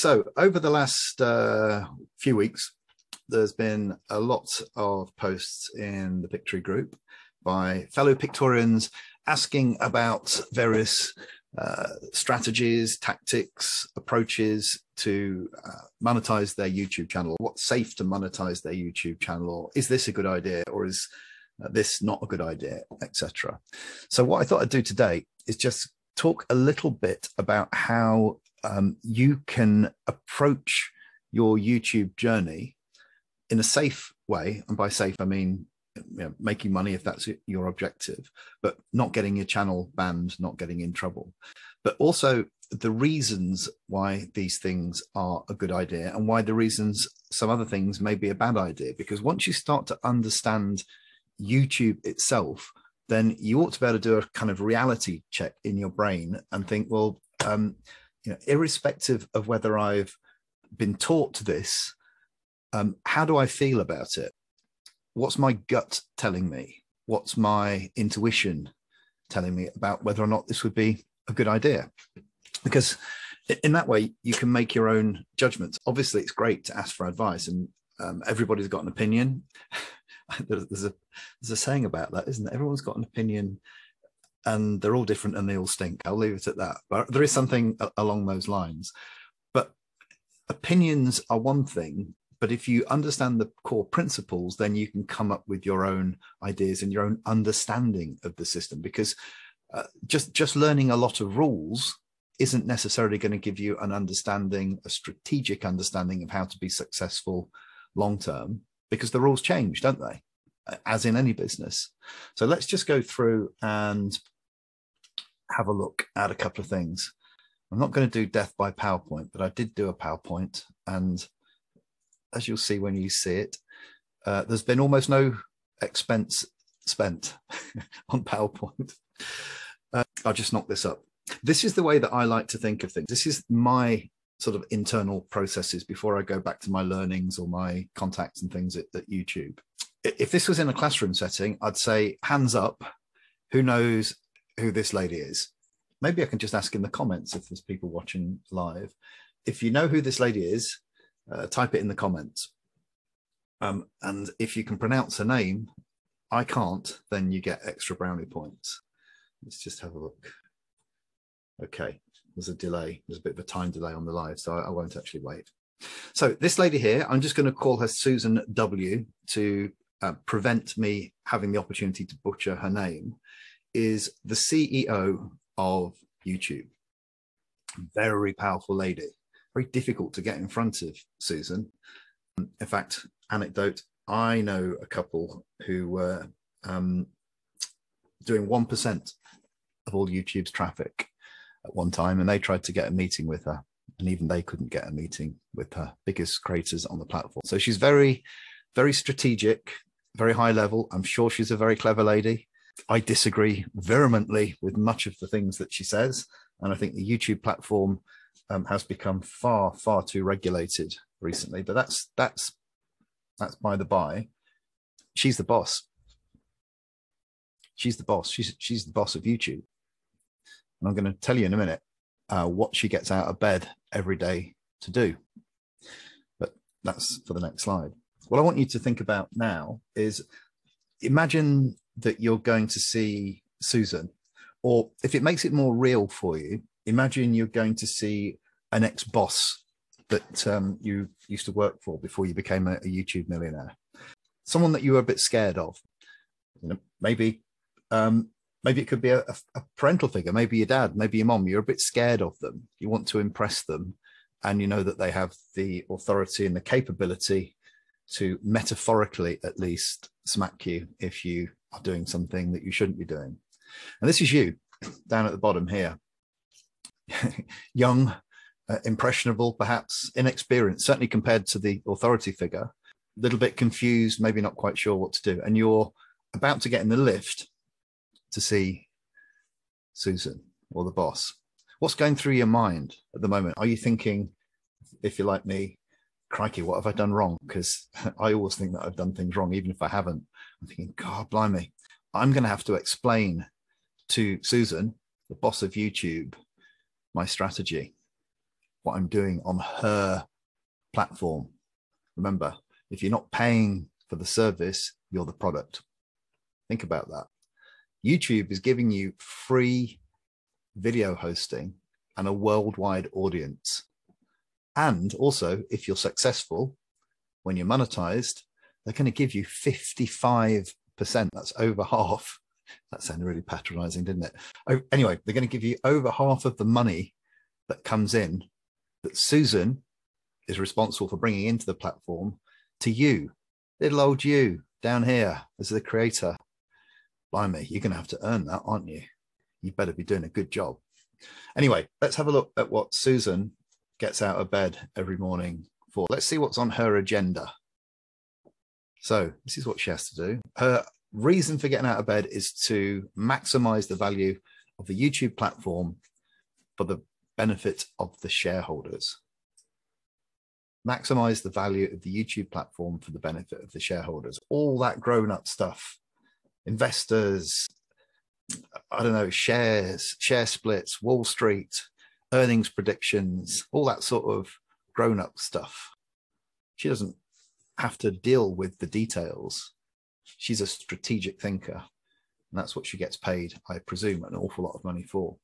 So over the last few weeks, there's been a lot of posts in the Pictory group by fellow Pictorians asking about various strategies, tactics, approaches to monetize their YouTube channel. What's safe to monetize their YouTube channel? Or is this a good idea? Or is this not a good idea, etc. So what I thought I'd do today is just talk a little bit about how you can approach your YouTube journey in a safe way. And by safe, I mean making money if that's your objective, but not getting your channel banned, not getting in trouble. But also the reasons why these things are a good idea and why the reasons some other things may be a bad idea. Because once you start to understand YouTube itself, then you ought to be able to do a kind of reality check in your brain and think, well, irrespective of whether I've been taught this, how do I feel about it? What's my gut telling me? What's my intuition telling me about whether or not this would be a good idea? Because in that way, you can make your own judgments. Obviously, it's great to ask for advice, and everybody's got an opinion. There's a saying about that, isn't there? Everyone's got an opinion and they're all different and they all stink. I'll leave it at that. But there is something along those lines. But opinions are one thing. But if you understand the core principles, then you can come up with your own ideas and your own understanding of the system. Because just learning a lot of rules isn't necessarily going to give you an understanding, a strategic understanding of how to be successful long term, because the rules change, don't they? As in any business. So let's just go through and have a look at a couple of things. I'm not going to do death by PowerPoint, but I did do a PowerPoint, and as you'll see when you see it, there's been almost no expense spent on PowerPoint. I'll just knock this up. This is the way that I like to think of things. This is my sort of internal processes before I go back to my learnings or my contacts and things at YouTube. If this was in a classroom setting, I'd say, hands up, who knows who this lady is? Maybe I can just ask in the comments if there's people watching live. If you know who this lady is, type it in the comments. And if you can pronounce her name, I can't, then you get extra brownie points. Let's just have a look. Okay, there's a delay. There's a bit of a time delay on the live, so I won't actually wait. So this lady here, I'm just going to call her Susan W. to prevent me having the opportunity to butcher her name, is the CEO of YouTube. Very powerful lady. Very difficult to get in front of Susan. In fact, anecdote, I know a couple who were doing 1% of all YouTube's traffic at one time, and they tried to get a meeting with her, and even they couldn't get a meeting with her, biggest creators on the platform. So she's very, very strategic, very high level. I'm sure she's a very clever lady. I disagree vehemently with much of the things that she says, and I think the YouTube platform has become far, far too regulated recently. But that's by the by. She's the boss. She's the boss. She's the boss of YouTube. And I'm going to tell you in a minute what she gets out of bed every day to do. But that's for the next slide. What I want you to think about now is, imagine that you're going to see Susan, or if it makes it more real for you, imagine you're going to see an ex-boss that you used to work for before you became a YouTube millionaire. Someone that you were a bit scared of. Maybe it could be a parental figure, maybe your dad, maybe your mom. You're a bit scared of them. You want to impress them, and you know that they have the authority and the capability to, metaphorically at least, smack you if you are doing something that you shouldn't be doing. And this is you down at the bottom here. Young, impressionable, perhaps inexperienced, certainly compared to the authority figure, a little bit confused, maybe not quite sure what to do. And you're about to get in the lift to see Susan, or the boss. What's going through your mind at the moment? Are you thinking, if you're like me, crikey, what have I done wrong? Because I always think that I've done things wrong, even if I haven't. I'm thinking, God, blimey, I'm going to have to explain to Susan, the boss of YouTube, my strategy. what I'm doing on her platform. Remember, if you're not paying for the service, you're the product. Think about that. YouTube is giving you free video hosting and a worldwide audience. And also, if you're successful, when you're monetized, they're going to give you 55%. That's over half. That sounded really patronizing, didn't it? Oh, anyway, they're going to give you over half of the money that comes in that Susan is responsible for bringing into the platform to you, little old you down here as the creator. Blimey, you're going to have to earn that, aren't you? You better be doing a good job. Anyway, let's have a look at what Susan gets out of bed every morning for. Let's see what's on her agenda. So this is what she has to do. Her reason for getting out of bed is to maximize the value of the YouTube platform for the benefit of the shareholders. Maximize the value of the YouTube platform for the benefit of the shareholders. All that grown-up stuff. Investors, I don't know, shares, share splits, Wall Street, earnings predictions, all that sort of grown-up stuff. She doesn't have to deal with the details. She's a strategic thinker, and that's what she gets paid, I presume, an awful lot of money for.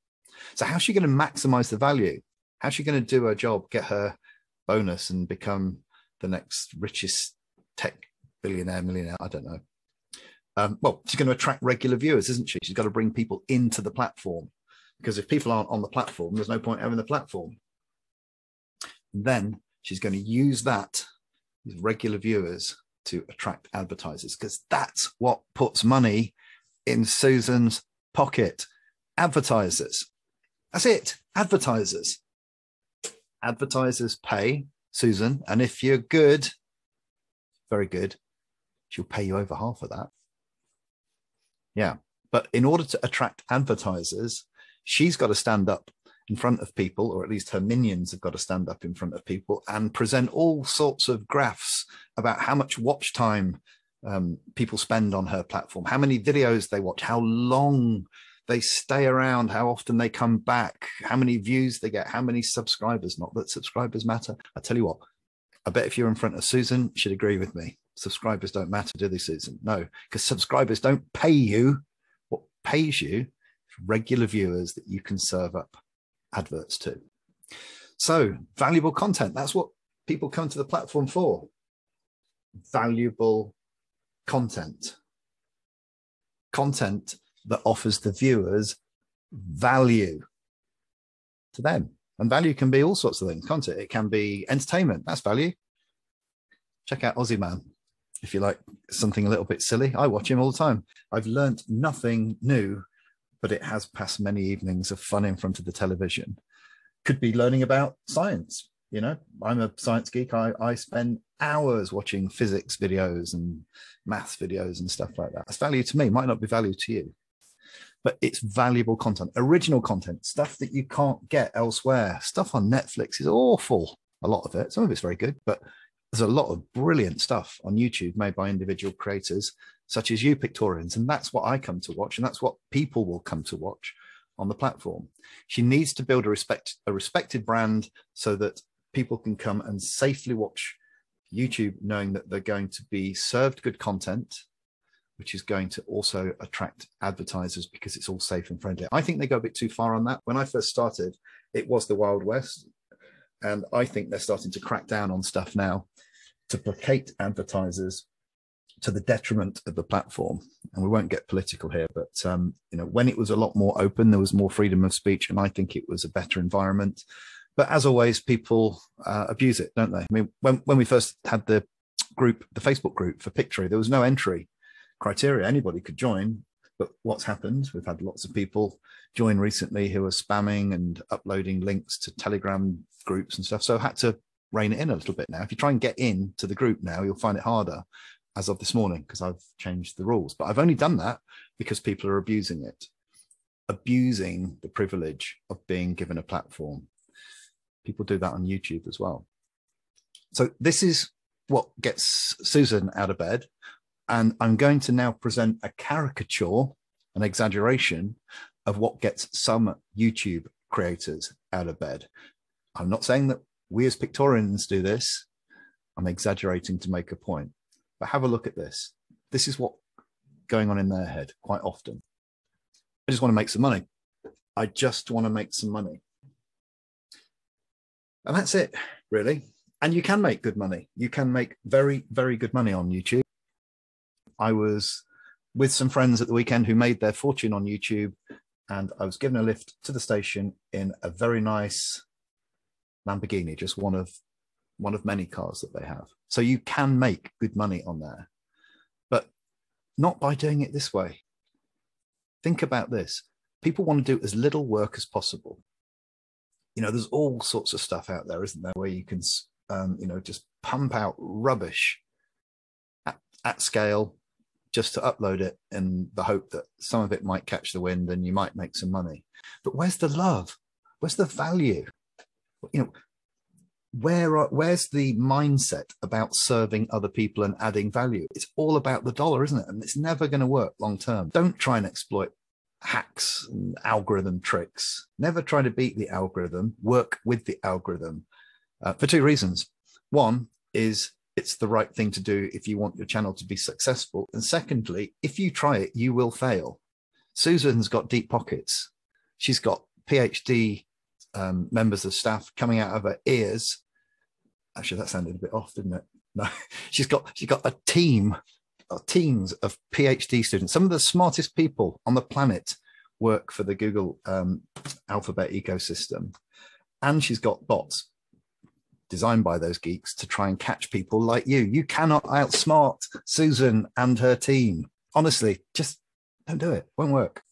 So how's she going to maximize the value? How's she going to do her job, get her bonus and become the next richest tech billionaire, millionaire? I don't know. Well, she's going to attract regular viewers, isn't she? She's got to bring people into the platform, because if people aren't on the platform, there's no point having the platform. And then she's going to use that, these regular viewers, to attract advertisers, because that's what puts money in Susan's pocket. Advertisers. That's it. Advertisers. Advertisers pay Susan, and if you're good, very good, she'll pay you over half of that. Yeah, but in order to attract advertisers, she's got to stand up in front of people, or at least her minions have got to stand up in front of people and present all sorts of graphs about how much watch time people spend on her platform, how many videos they watch, how long they stay around, how often they come back, how many views they get, how many subscribers. Not that subscribers matter. I tell you what, I bet if you're in front of Susan, she'd agree with me. Subscribers don't matter, do they, Susan? No, because subscribers don't pay you. What pays you is regular viewers that you can serve up adverts to. So valuable content, that's what people come to the platform for. Valuable content. Content that offers the viewers value to them. And value can be all sorts of things, can't it? It can be entertainment, that's value. Check out Aussie Man if you like something a little bit silly. I watch him all the time. I've learnt nothing new, but it has passed many evenings of fun in front of the television. Could be learning about science. You know, I'm a science geek. I spend hours watching physics videos and maths videos and stuff like that. That's value to me, might not be value to you, but it's valuable content, original content, stuff that you can't get elsewhere. Stuff on Netflix is awful, a lot of it. Some of it's very good, but there's a lot of brilliant stuff on YouTube made by individual creators, such as you Pictorians. And that's what I come to watch. And that's what people will come to watch on the platform. She needs to build a respected brand so that people can come and safely watch YouTube, knowing that they're going to be served good content, which is going to also attract advertisers because it's all safe and friendly. I think they go a bit too far on that. When I first started, it was the Wild West. And I think they're starting to crack down on stuff now to placate advertisers to the detriment of the platform. And we won't get political here, but you know, when it was a lot more open, there was more freedom of speech, and I think it was a better environment. But as always, people abuse it, don't they? I mean, when we first had the group, the Facebook group for Pictory, there was no entry criteria. Anybody could join. But what's happened, we've had lots of people join recently who are spamming and uploading links to Telegram groups and stuff. So I had to rein it in a little bit now. If you try and get into the group now, you'll find it harder as of this morning because I've changed the rules. But I've only done that because people are abusing it, abusing the privilege of being given a platform. People do that on YouTube as well. So this is what gets Susan out of bed. And I'm going to now present a caricature, an exaggeration of what gets some YouTube creators out of bed. I'm not saying that we as Pictorians do this. I'm exaggerating to make a point. But have a look at this. This is what's going on in their head quite often. I just want to make some money. I just want to make some money. And that's it, really. And you can make good money. You can make very, very good money on YouTube. I was with some friends at the weekend who made their fortune on YouTube, and I was given a lift to the station in a very nice Lamborghini, just one of many cars that they have. So you can make good money on there, but not by doing it this way. Think about this. People want to do as little work as possible. You know, there's all sorts of stuff out there, isn't there, where you can, just pump out rubbish at scale just to upload it in the hope that some of it might catch the wind and you might make some money. But where's the love? Where's the value? You know, where's the mindset about serving other people and adding value? It's all about the dollar, isn't it? And it's never going to work long term. Don't try and exploit hacks and algorithm tricks. Never try to beat the algorithm. Work with the algorithm for two reasons. One is it's the right thing to do if you want your channel to be successful. And secondly, if you try it, you will fail. Susan's got deep pockets. She's got PhD members of staff coming out of her ears. Actually, that sounded a bit off, didn't it? No, she's got a team, teams of PhD students. Some of the smartest people on the planet work for the Google Alphabet ecosystem. And she's got bots designed by those geeks to try and catch people like you. You cannot outsmart Susan and her team. Honestly, just don't do it. Won't work.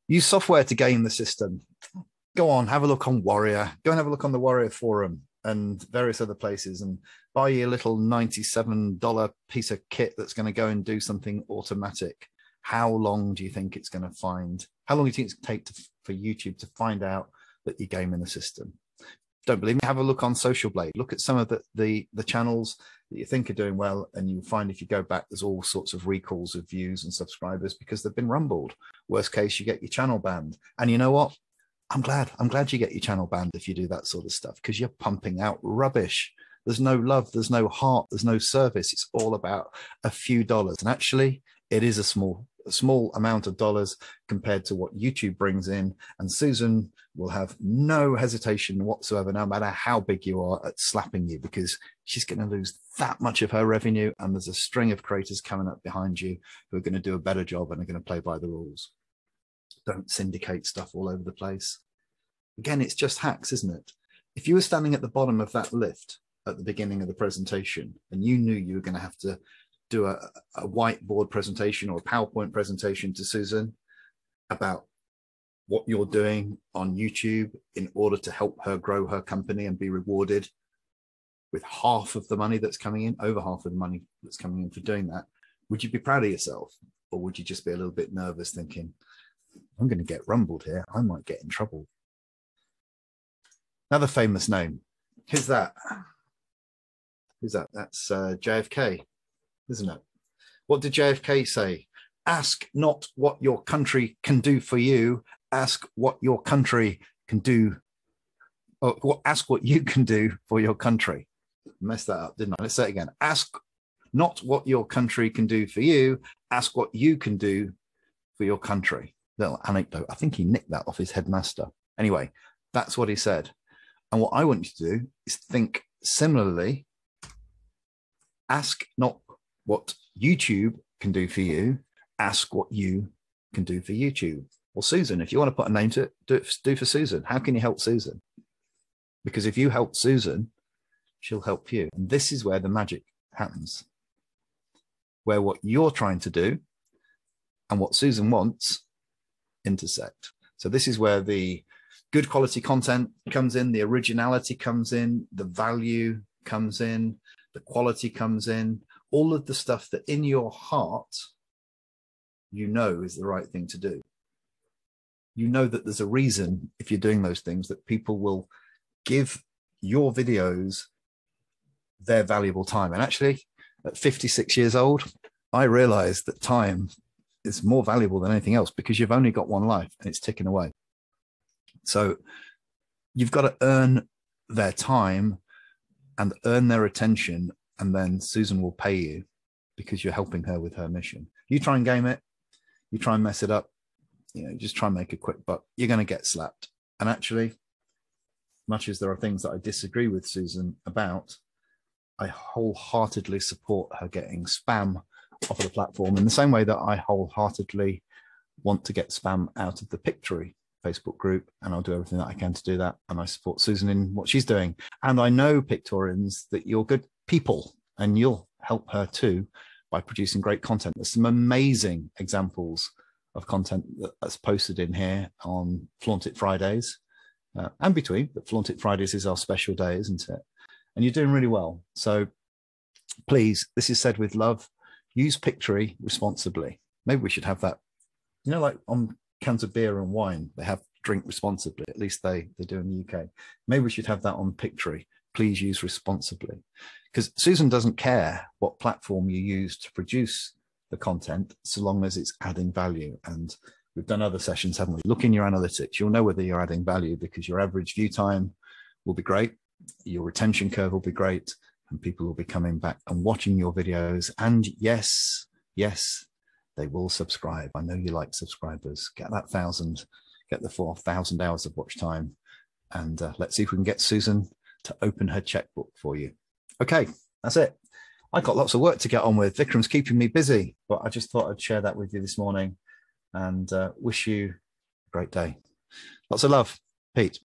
Use software to game the system. Go on, have a look on Warrior. Go and have a look on the Warrior forum and various other places and buy you a little $97 piece of kit that's going to go and do something automatic. How long do you think it's going to find? How long do you think it's going to take for YouTube to find out that you're gaming the system? Don't believe me? Have a look on Social Blade. Look at some of the channels that you think are doing well, and you'll find if you go back, there's all sorts of recalls of views and subscribers because they've been rumbled. Worst case, you get your channel banned. And you know what? I'm glad you get your channel banned if you do that sort of stuff, because you're pumping out rubbish. There's no love, there's no heart, there's no service. It's all about a few dollars. And actually, it is a small amount of dollars compared to what YouTube brings in. And Susan will have no hesitation whatsoever, no matter how big you are, at slapping you, because she's going to lose that much of her revenue. And there's a string of creators coming up behind you who are going to do a better job and are going to play by the rules. Don't syndicate stuff all over the place. Again, it's just hacks, isn't it? If you were standing at the bottom of that lift at the beginning of the presentation and you knew you were going to have to do a whiteboard presentation or a PowerPoint presentation to Susan about what you're doing on YouTube in order to help her grow her company and be rewarded with half of the money that's coming in, over half of the money that's coming in for doing that, would you be proud of yourself? Or would you just be a little bit nervous thinking, I'm going to get rumbled here, I might get in trouble? Another famous name. Who's that? Who's that? That's JFK, isn't it? What did JFK say? Ask not what your country can do for you. Ask what your country can do. Or ask what you can do for your country. I messed that up, didn't I? Let's say it again. Ask not what your country can do for you. Ask what you can do for your country. Little anecdote. I think he nicked that off his headmaster. Anyway, that's what he said. And what I want you to do is think similarly. Ask not what YouTube can do for you. Ask what you can do for YouTube. Well, Susan, if you want to put a name to it, do for Susan. How can you help Susan? Because if you help Susan, she'll help you. And this is where the magic happens, where what you're trying to do and what Susan wants intersect. So this is where the good quality content comes in, the originality comes in, the value comes in, the quality comes in, all of the stuff that in your heart, you know is the right thing to do. You know that there's a reason, if you're doing those things, that people will give your videos their valuable time. And actually, at 56 years old, I realized that time is more valuable than anything else because you've only got one life and it's ticking away. So you've got to earn their time and earn their attention, and then Susan will pay you because you're helping her with her mission. You try and game it, you try and mess it up, just try and make a quick buck, you're going to get slapped. And actually, much as there are things that I disagree with Susan about, I wholeheartedly support her getting spam off of the platform in the same way that I wholeheartedly want to get spam out of the Pictory Facebook group, and I'll do everything that I can to do that. And I support Susan in what she's doing. And I know, Pictorians, that you're good people and you'll help her too by producing great content. There's some amazing examples of content that's posted in here on Flaunt It Fridays and between, but Flaunt It Fridays is our special day, isn't it? And you're doing really well. So please, this is said with love, use Pictory responsibly. Maybe we should have that, like on cans of beer and wine, they have drink responsibly, at least they do in the UK. Maybe we should have that on Pictory. Please use responsibly, because Susan doesn't care what platform you use to produce the content, so long as it's adding value. And we've done other sessions, haven't we? Look in your analytics. You'll know whether you're adding value, because your average view time will be great, your retention curve will be great, and people will be coming back and watching your videos. And yes, they will subscribe. I know you like subscribers. Get that 1,000, get the 4,000 hours of watch time, and let's see if we can get Susan to open her checkbook for you. Okay, that's it. I got lots of work to get on with. Vikram's keeping me busy, but I just thought I'd share that with you this morning, and wish you a great day. Lots of love, Pete.